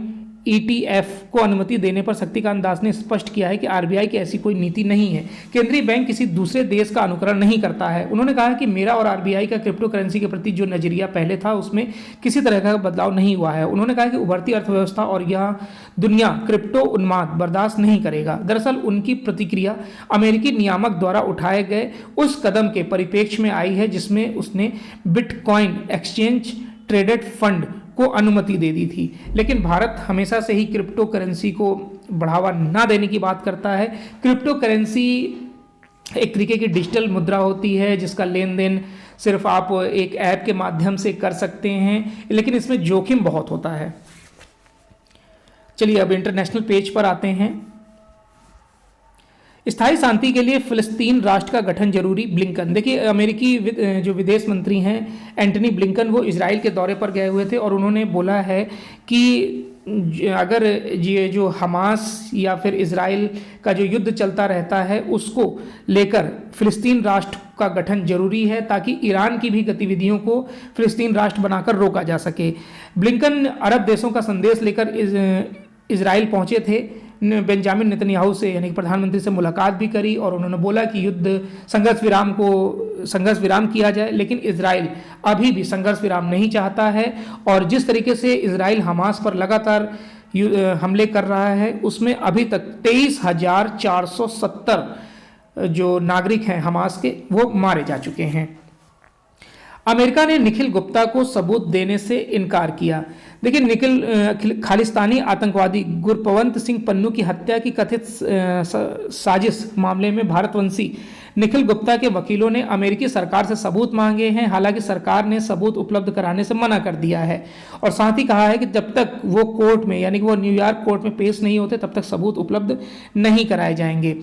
ETF को अनुमति देने पर शक्तिकांत दास ने स्पष्ट किया है कि RBI की ऐसी कोई नीति नहीं है। केंद्रीय बैंक किसी दूसरे देश का अनुकरण नहीं करता है। उन्होंने कहा कि मेरा और RBI का क्रिप्टो करेंसी के प्रति जो नजरिया पहले था उसमें किसी तरह का बदलाव नहीं हुआ है। उन्होंने कहा कि उभरती अर्थव्यवस्था और यह दुनिया क्रिप्टो उन्माद बर्दाश्त नहीं करेगा। दरअसल उनकी प्रतिक्रिया अमेरिकी नियामक द्वारा उठाए गए उस कदम के परिप्रेक्ष्य में आई है जिसमें उसने बिटकॉइन एक्सचेंज ट्रेडेड फंड को अनुमति दे दी थी। लेकिन भारत हमेशा से ही क्रिप्टो करेंसी को बढ़ावा ना देने की बात करता है। क्रिप्टो करेंसी एक तरीके की डिजिटल मुद्रा होती है जिसका लेन देन सिर्फ आप एक ऐप के माध्यम से कर सकते हैं, लेकिन इसमें जोखिम बहुत होता है। चलिए अब इंटरनेशनल पेज पर आते हैं। स्थायी शांति के लिए फिलिस्तीन राष्ट्र का गठन जरूरी, ब्लिंकन। देखिए अमेरिकी जो विदेश मंत्री हैं एंटनी ब्लिंकन, वो इजराइल के दौरे पर गए हुए थे और उन्होंने बोला है कि अगर ये जो हमास या फिर इजराइल का जो युद्ध चलता रहता है उसको लेकर फिलिस्तीन राष्ट्र का गठन जरूरी है ताकि ईरान की भी गतिविधियों को फिलिस्तीन राष्ट्र बनाकर रोका जा सके। ब्लिंकन अरब देशों का संदेश लेकर इजराइल पहुंचे थे। बेंजामिन नेतन्याहू से यानी कि प्रधानमंत्री से मुलाकात भी करी और उन्होंने बोला कि युद्ध संघर्ष विराम किया जाए, लेकिन इजराइल अभी भी संघर्ष विराम नहीं चाहता है और जिस तरीके से इजराइल हमास पर लगातार हमले कर रहा है उसमें अभी तक 23,470 जो नागरिक हैं हमास के वो मारे जा चुके हैं। अमेरिका ने निखिल गुप्ता को सबूत देने से इनकार किया। देखिए निखिल खालिस्तानी आतंकवादी गुरपवंत सिंह पन्नू की हत्या की कथित साजिश मामले में भारतवंशी निखिल गुप्ता के वकीलों ने अमेरिकी सरकार से सबूत मांगे हैं। हालांकि सरकार ने सबूत उपलब्ध कराने से मना कर दिया है और साथ ही कहा है कि जब तक वो कोर्ट में यानी कि वो न्यूयॉर्क कोर्ट में पेश नहीं होते तब तक सबूत उपलब्ध नहीं कराए जाएंगे।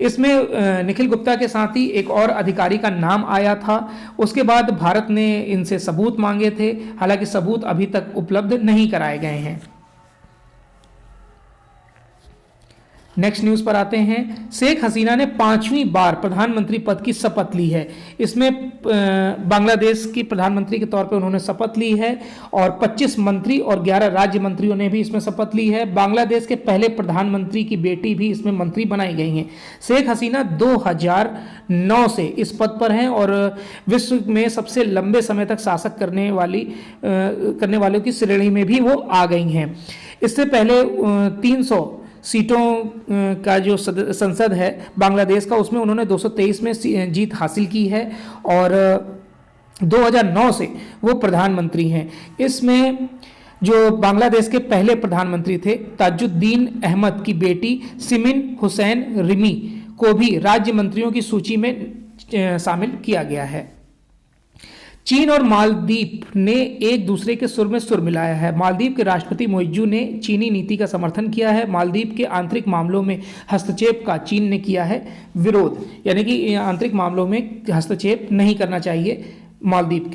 इसमें निखिल गुप्ता के साथ ही एक और अधिकारी का नाम आया था। उसके बाद भारत ने इनसे सबूत मांगे थे, हालांकि सबूत अभी तक उपलब्ध नहीं कराए गए हैं। नेक्स्ट न्यूज पर आते हैं। शेख हसीना ने 5वीं बार प्रधानमंत्री पद की शपथ ली है। इसमें बांग्लादेश की प्रधानमंत्री के तौर पे उन्होंने शपथ ली है और 25 मंत्री और 11 राज्य मंत्रियों ने भी इसमें शपथ ली है। बांग्लादेश के पहले प्रधानमंत्री की बेटी भी इसमें मंत्री बनाई गई हैं। शेख हसीना 2009 से इस पद पर हैं और विश्व में सबसे लंबे समय तक शासक करने वालों की श्रेणी में भी वो आ गई हैं। इससे पहले 300 सीटों का जो संसद है बांग्लादेश का उसमें उन्होंने 223 में जीत हासिल की है और 2009 से वो प्रधानमंत्री हैं। इसमें जो बांग्लादेश के पहले प्रधानमंत्री थे ताजुद्दीन अहमद की बेटी सिमिन हुसैन रिमी को भी राज्य मंत्रियों की सूची में शामिल किया गया है। चीन और मालदीव ने एक दूसरे के सुर में सुर मिलाया है। मालदीव के राष्ट्रपति मोइज्जू ने चीनी नीति का समर्थन किया है। मालदीव के आंतरिक मामलों में हस्तक्षेप का चीन ने किया है विरोध, यानी कि आंतरिक मामलों में हस्तक्षेप नहीं करना चाहिए मालदीव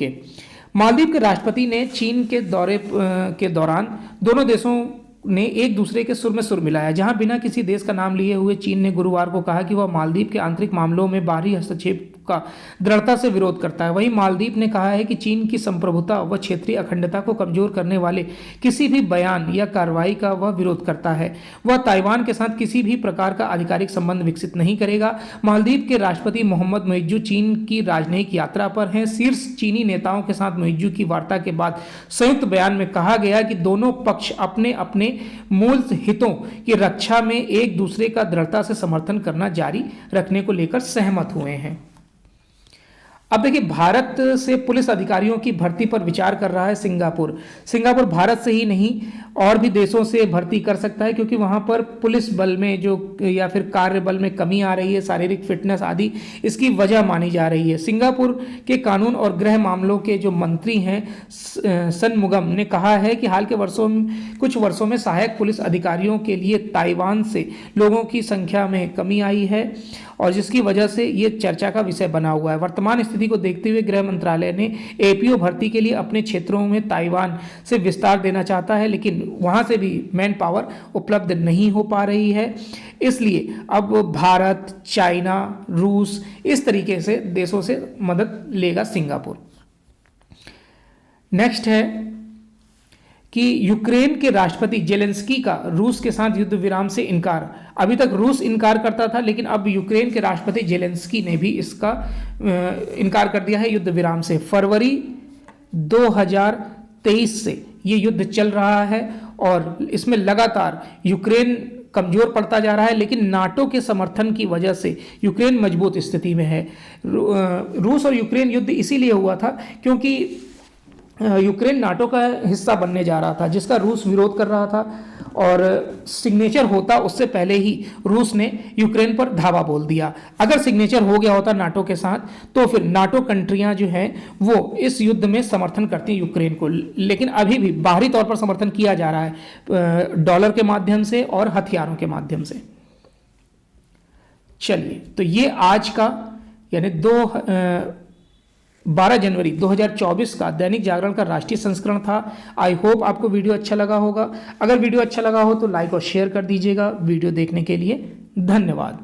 के राष्ट्रपति ने चीन के दौरे के दौरान दोनों देशों ने एक दूसरे के सुर में सुर मिलाया। जहां बिना किसी देश का नाम लिए हुए चीन ने गुरुवार को कहा कि वह मालदीव के आंतरिक मामलों में बाहरी हस्तक्षेप का दृढ़ता से विरोध करता है। वहीं मालदीव ने कहा है कि चीन की संप्रभुता व क्षेत्रीय अखंडता को कमजोर करने वाले किसी भी बयान या कार्रवाई का वह विरोध करता है। वह ताइवान के साथ किसी भी प्रकार का आधिकारिक संबंध विकसित नहीं करेगा। मालदीव के राष्ट्रपति मोहम्मद मोइज्जू चीन की राजनयिक यात्रा पर हैं। शीर्ष चीनी नेताओं के साथ मोइज्जू की वार्ता के बाद संयुक्त बयान में कहा गया कि दोनों पक्ष अपने अपने मूल हितों की रक्षा में एक दूसरे का दृढ़ता से समर्थन करना जारी रखने को लेकर सहमत हुए हैं। अब देखिए भारत से पुलिस अधिकारियों की भर्ती पर विचार कर रहा है सिंगापुर भारत से ही नहीं और भी देशों से भर्ती कर सकता है क्योंकि वहां पर पुलिस बल में जो या फिर कार्य बल में कमी आ रही है, शारीरिक फिटनेस आदि इसकी वजह मानी जा रही है। सिंगापुर के कानून और गृह मामलों के जो मंत्री हैं सनमुगम ने कहा है कि हाल के कुछ वर्षों में सहायक पुलिस अधिकारियों के लिए ताइवान से लोगों की संख्या में कमी आई है और जिसकी वजह से ये चर्चा का विषय बना हुआ है। वर्तमान स्थिति को देखते हुए गृह मंत्रालय ने एपीओ भर्ती के लिए अपने क्षेत्रों में ताइवान से विस्तार देना चाहता है, लेकिन वहां से भी मैन पावर उपलब्ध नहीं हो पा रही है। इसलिए अब भारत, चाइना, रूस इस तरीके से देशों से मदद लेगा सिंगापुर। नेक्स्ट है कि यूक्रेन के राष्ट्रपति जेलेंस्की का रूस के साथ युद्ध विराम से इनकार। अभी तक रूस इनकार करता था, लेकिन अब यूक्रेन के राष्ट्रपति जेलेंस्की ने भी इसका इनकार कर दिया है युद्ध विराम से। फरवरी 2023 से ये युद्ध चल रहा है और इसमें लगातार यूक्रेन कमजोर पड़ता जा रहा है, लेकिन नाटो के समर्थन की वजह से यूक्रेन मजबूत स्थिति में है। रूस और यूक्रेन युद्ध इसीलिए हुआ था क्योंकि यूक्रेन नाटो का हिस्सा बनने जा रहा था, जिसका रूस विरोध कर रहा था, और सिग्नेचर होता उससे पहले ही रूस ने यूक्रेन पर धावा बोल दिया। अगर सिग्नेचर हो गया होता नाटो के साथ तो फिर नाटो कंट्रियां जो हैं वो इस युद्ध में समर्थन करती हैं यूक्रेन को, लेकिन अभी भी बाहरी तौर पर समर्थन किया जा रहा है डॉलर के माध्यम से और हथियारों के माध्यम से। चलिए, तो ये आज का यानी 12 जनवरी 2024 का दैनिक जागरण का राष्ट्रीय संस्करण था। आई होप आपको वीडियो अच्छा लगा होगा। अगर वीडियो अच्छा लगा हो तो लाइक और शेयर कर दीजिएगा। वीडियो देखने के लिए धन्यवाद।